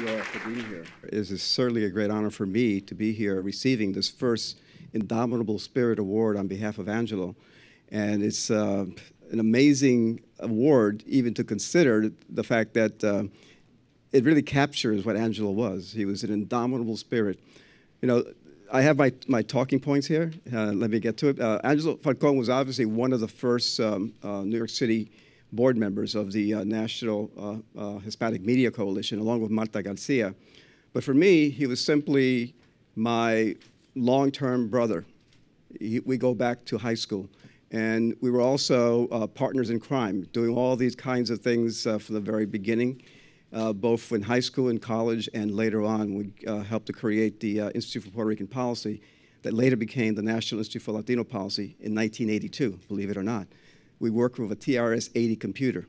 you all for being here. It is certainly a great honor for me to be here receiving this first Indomitable Spirit Award on behalf of Angelo. And it's an amazing award even to consider the fact that it really captures what Angelo was. He was an indomitable spirit. You know, I have my talking points here. Let me get to it. Angelo Falcon was obviously one of the first New York City board members of the National Hispanic Media Coalition, along with Marta Garcia. But for me, he was simply my long-term brother. We go back to high school. And we were also partners in crime, doing all these kinds of things from the very beginning, both in high school and college, and later on we helped to create the Institute for Puerto Rican Policy that later became the National Institute for Latino Policy in 1982, believe it or not. We worked with a TRS-80 computer,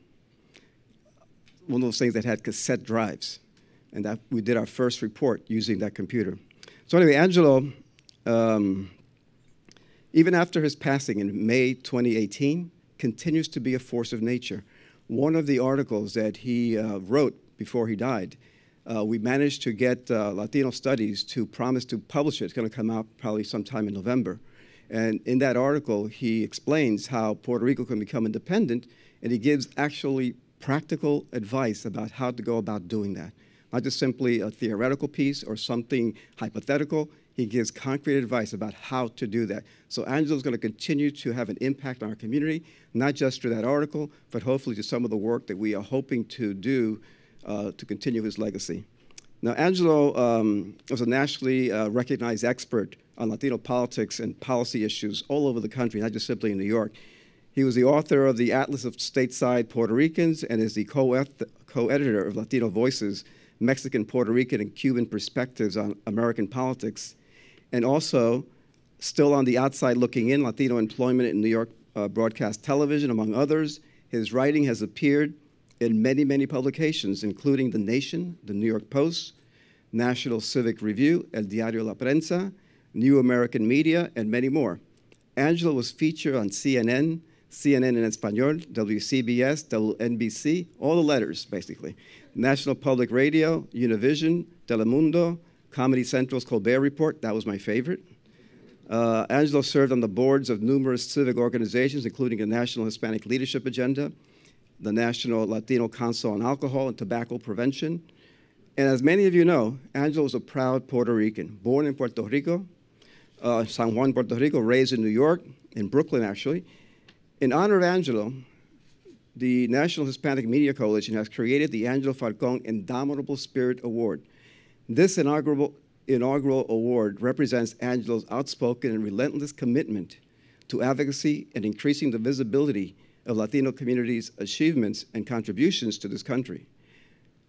one of those things that had cassette drives, and that we did our first report using that computer. So anyway, Angelo, even after his passing in May 2018, continues to be a force of nature. One of the articles that he wrote before he died, we managed to get Latino Studies to promise to publish it. It's going to come out probably sometime in November. And in that article, he explains how Puerto Rico can become independent, and he gives actually practical advice about how to go about doing that. Not just simply a theoretical piece or something hypothetical. He gives concrete advice about how to do that. So Angelo's going to continue to have an impact on our community, not just through that article, but hopefully to some of the work that we are hoping to do to continue his legacy. Now, Angelo was a nationally recognized expert on Latino politics and policy issues all over the country, not just simply in New York. He was the author of the Atlas of Stateside Puerto Ricans and is the co-editor of Latino Voices, Mexican, Puerto Rican, and Cuban Perspectives on American Politics, and also, still on the outside looking in, Latino employment in New York broadcast television, among others. His writing has appeared in many, many publications, including The Nation, The New York Post, National Civic Review, El Diario La Prensa, New American Media, and many more. Angelo was featured on CNN, CNN en Español, WCBS, WNBC, all the letters, basically. National Public Radio, Univision, Telemundo, Comedy Central's Colbert Report, that was my favorite. Angelo served on the boards of numerous civic organizations, including the National Hispanic Leadership Agenda, the National Latino Council on Alcohol and Tobacco Prevention. And as many of you know, Angelo was a proud Puerto Rican, born in Puerto Rico, San Juan, Puerto Rico, raised in New York, in Brooklyn, actually. In honor of Angelo, the National Hispanic Media Coalition has created the Angelo Falcon Indomitable Spirit Award. This inaugural award represents Angelo's outspoken and relentless commitment to advocacy and increasing the visibility of Latino communities' achievements and contributions to this country.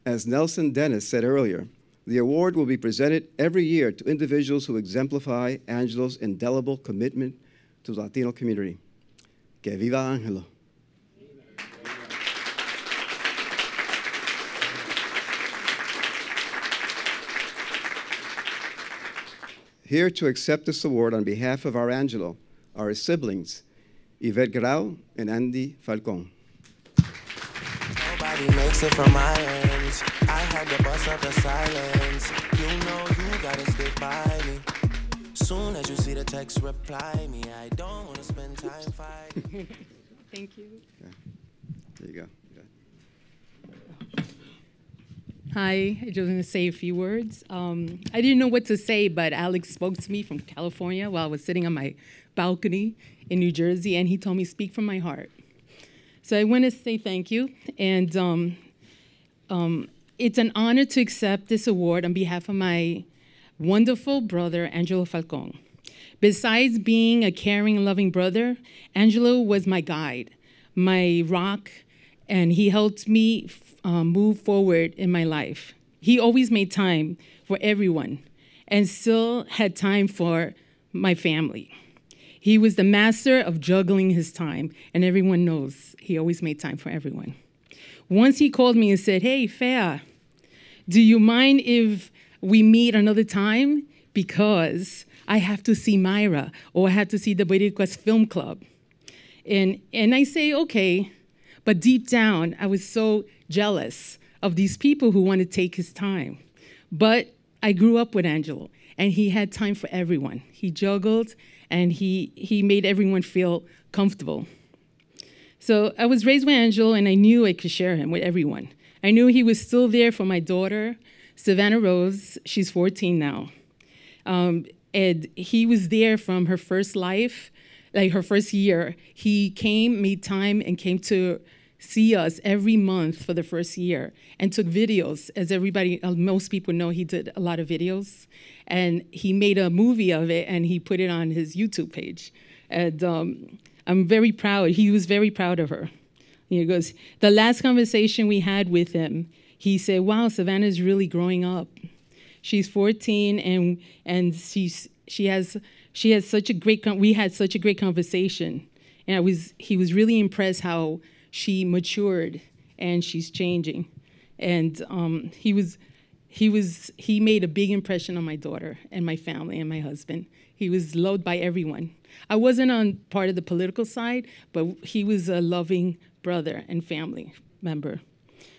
As Nelson Dennis said earlier, the award will be presented every year to individuals who exemplify Angelo's indelible commitment to the Latino community. Que viva Angelo. Here to accept this award on behalf of our Angelo are his siblings, Yvette Grau and Andy Falcón. Nobody makes it from my ends. I had to bust up the silence. You know you gotta stick by me. Soon as you see the text, reply me. I don't want to spend time fighting. Thank you. Yeah. There you go. Hi, I just want to say a few words. I didn't know what to say, but Alex spoke to me from California while I was sitting on my balcony in New Jersey, and he told me, speak from my heart. So I want to say thank you, and it's an honor to accept this award on behalf of my wonderful brother, Angelo Falcon. Besides being a caring and loving brother, Angelo was my guide, my rock, and he helped me move forward in my life. He always made time for everyone and still had time for my family. He was the master of juggling his time, and everyone knows he always made time for everyone. Once he called me and said, hey, Fea, do you mind if we meet another time? Because I have to see Myra, or I have to see the Boricuas Film Club. And I say, okay. But deep down, I was so jealous of these people who want to take his time. But I grew up with Angelo, and he had time for everyone. He juggled, and he made everyone feel comfortable. So I was raised with Angelo, and I knew I could share him with everyone. I knew he was still there for my daughter, Savannah Rose. She's 14 now. And he was there from her first life, like her first year. He came, made time, and came to see us every month for the first year and took videos. As everybody, most people know, he did a lot of videos. And he made a movie of it, and he put it on his YouTube page. And I'm very proud. He was very proud of her. He goes, the last conversation we had with him, he said, wow, Savannah's really growing up. She's 14, and she has such a great, we had such a great conversation. And he was really impressed how she matured and she's changing. And he made a big impression on my daughter and my family and my husband. He was loved by everyone. I wasn't on part of the political side, but he was a loving brother and family member.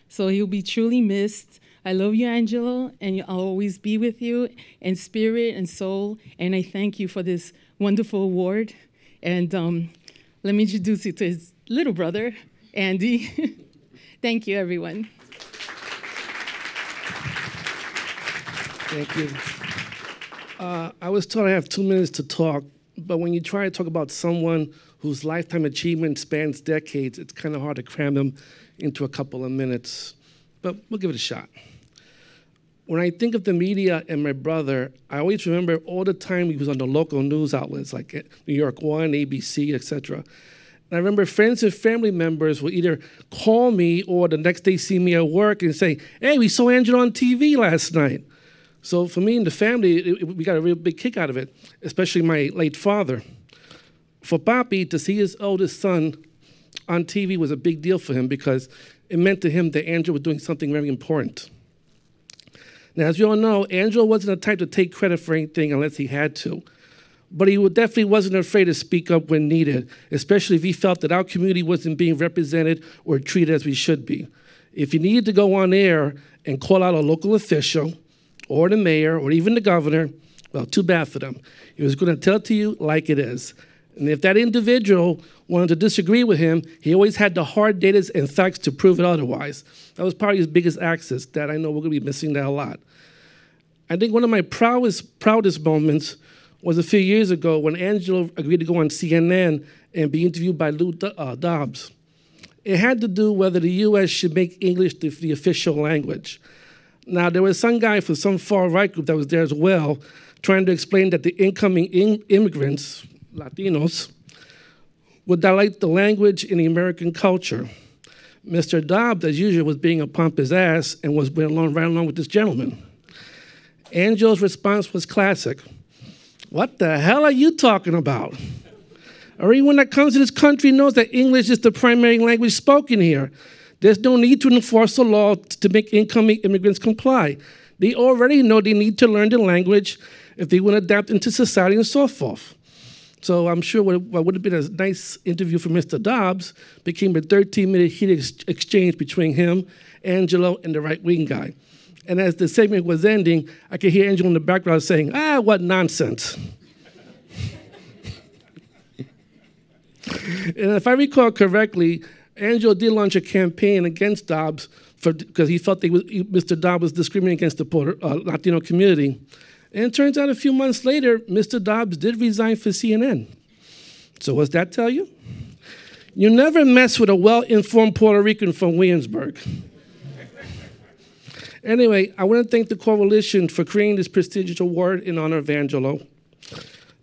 So he'll be truly missed. I love you, Angelo, and I'll always be with you in spirit and soul. And I thank you for this wonderful award. And let me introduce you to his little brother, Andy. Thank you, everyone. Thank you. I was told I have 2 minutes to talk, but when you try to talk about someone whose lifetime achievement spans decades, it's kind of hard to cram them into a couple of minutes, but we'll give it a shot. When I think of the media and my brother, I always remember all the time he was on the local news outlets like New York 1, ABC, etc. And I remember friends and family members would either call me or the next day see me at work and say, hey, we saw Angelo on TV last night. So for me and the family, we got a real big kick out of it, especially my late father. For Papi, to see his oldest son on TV was a big deal for him because it meant to him that Angelo was doing something very important. Now, as you all know, Angelo wasn't the type to take credit for anything unless he had to. But he definitely wasn't afraid to speak up when needed, especially if he felt that our community wasn't being represented or treated as we should be. If he needed to go on air and call out a local official, or the mayor, or even the governor, well, too bad for them. He was going to tell it to you like it is. And if that individual wanted to disagree with him, he always had the hard data and facts to prove it otherwise. That was probably his biggest access that I know we're going to be missing that a lot. I think one of my proudest moments was a few years ago when Angelo agreed to go on CNN and be interviewed by Lou Dobbs. It had to do whether the U.S. should make English the official language. Now, there was some guy from some far-right group that was there as well, trying to explain that the incoming immigrants, Latinos, would dilate the language in the American culture. Mr. Dobbs, as usual, was being a pompous ass and was right along with this gentleman. Angelo's response was classic. What the hell are you talking about? Everyone that comes to this country knows that English is the primary language spoken here. There's no need to enforce a law to make incoming immigrants comply. They already know they need to learn the language if they want to adapt into society and so forth. So I'm sure what would have been a nice interview for Mr. Dobbs became a 13-minute heated exchange between him, Angelo, and the right-wing guy. And as the segment was ending, I could hear Angelo in the background saying, what nonsense. And if I recall correctly, Angelo did launch a campaign against Dobbs because he felt Mr. Dobbs was discriminating against the Latino community. And it turns out a few months later, Mr. Dobbs did resign for CNN. So what's that tell you? You never mess with a well-informed Puerto Rican from Williamsburg. Anyway, I want to thank the Coalition for creating this prestigious award in honor of Angelo.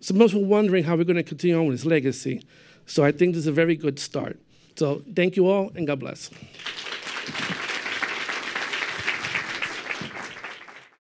So most were wondering how we're going to continue on with his legacy. So I think this is a very good start. So thank you all, and God bless.